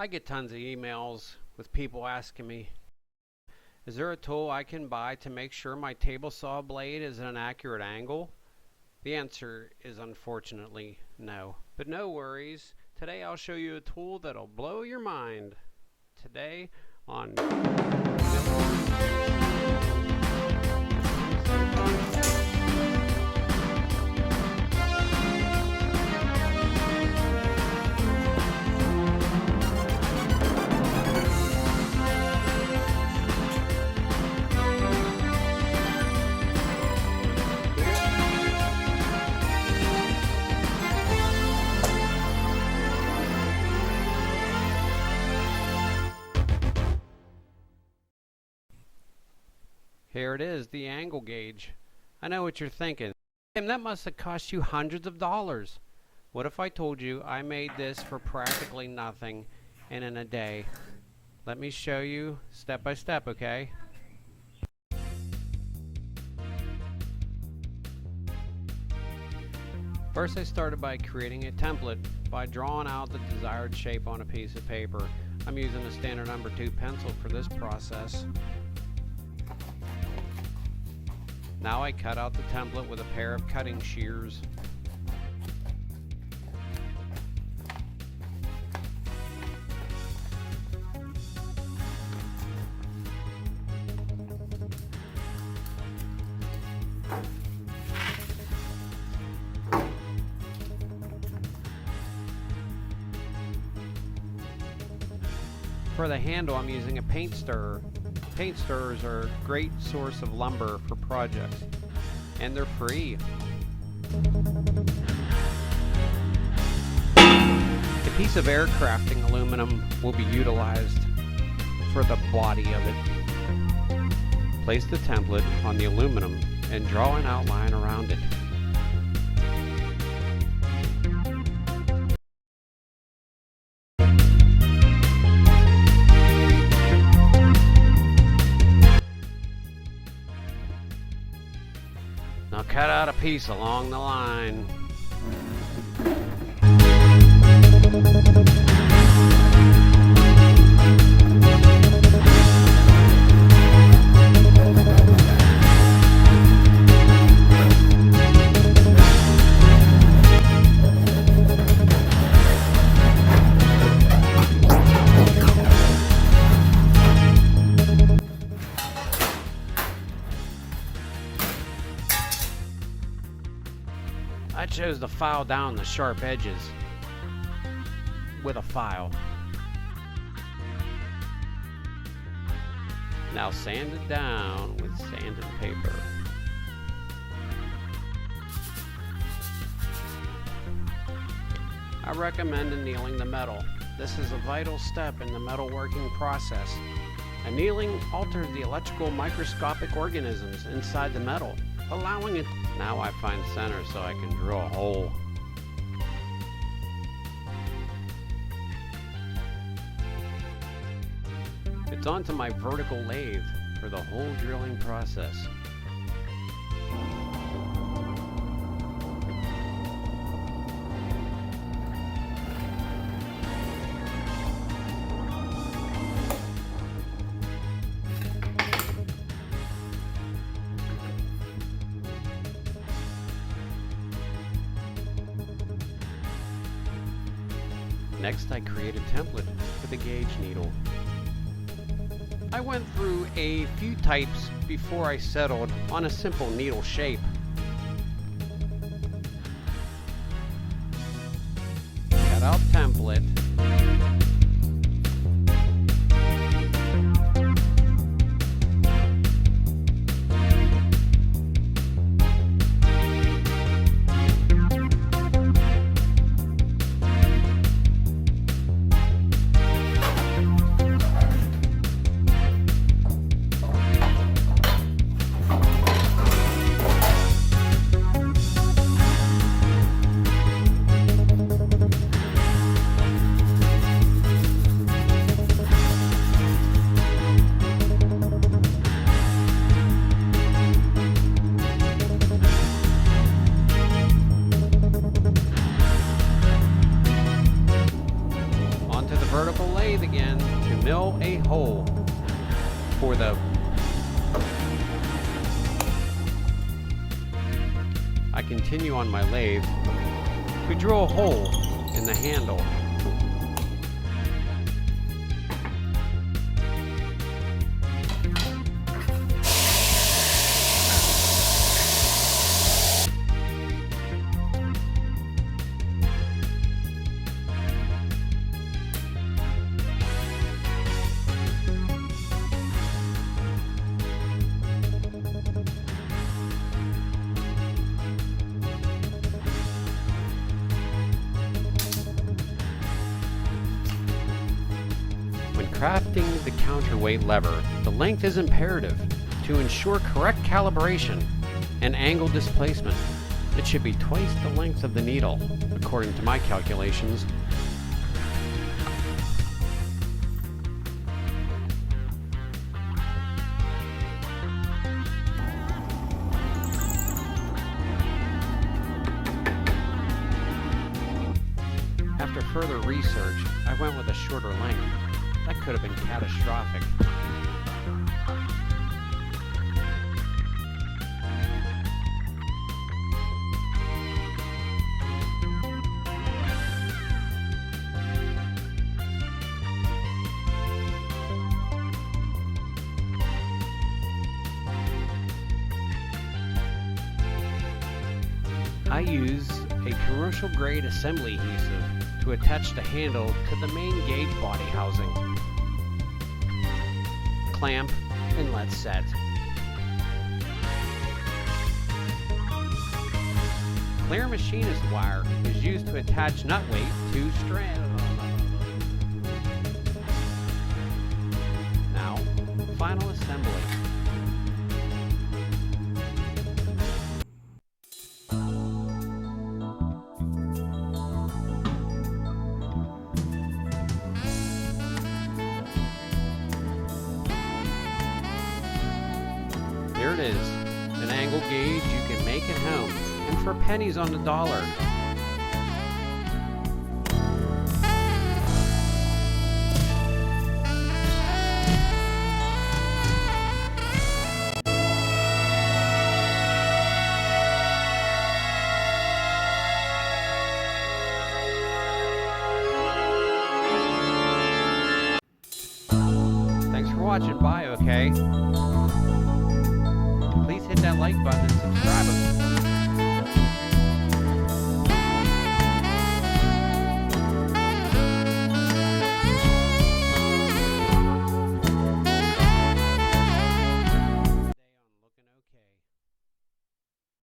I get tons of emails with people asking me, is there a tool I can buy to make sure my table saw blade is at an accurate angle? The answer is unfortunately no. But no worries, today I'll show you a tool that'll blow your mind. Today on Here it is, the angle gauge. I know what you're thinking. Tim, that must have cost you hundreds of dollars. What if I told you I made this for practically nothing and in a day? Let me show you step by step, okay? First, I started by creating a template by drawing out the desired shape on a piece of paper. I'm using a standard number 2 pencil for this process. Now I cut out the template with a pair of cutting shears. For the handle, I'm using a paint stirrer. Paint stirrers are a great source of lumber for projects, and they're free. A piece of aircrafting aluminum will be utilized for the body of it. Place the template on the aluminum and draw an outline around it. Now cut out a piece along the line. I chose to file down the sharp edges with a file. Now sand it down with sanded paper. I recommend annealing the metal. This is a vital step in the metalworking process. Annealing alters the electrical microscopic organisms inside the metal, allowing it. Now I find center so I can drill a hole. It's onto my vertical lathe for the hole drilling process. Next, I create a template for the gauge needle. I went through a few types before I settled on a simple needle shape. Cut out template. vertical lathe again to mill a hole for the... I continue on my lathe to drill a hole in the handle. Crafting the counterweight lever, the length is imperative to ensure correct calibration and angle displacement. It should be twice the length of the needle, according to my calculations. After further research, I went with a shorter length. That could have been catastrophic. I use a commercial grade assembly adhesive to attach the handle to the main gauge body housing. Clamp and let set. Clear machinist wire is used to attach nut weight to strands. Now, final assembly. Here it is, an angle gauge you can make at home, and for pennies on the dollar. Thanks for watching. Bye, okay? Please hit that like button and subscribe.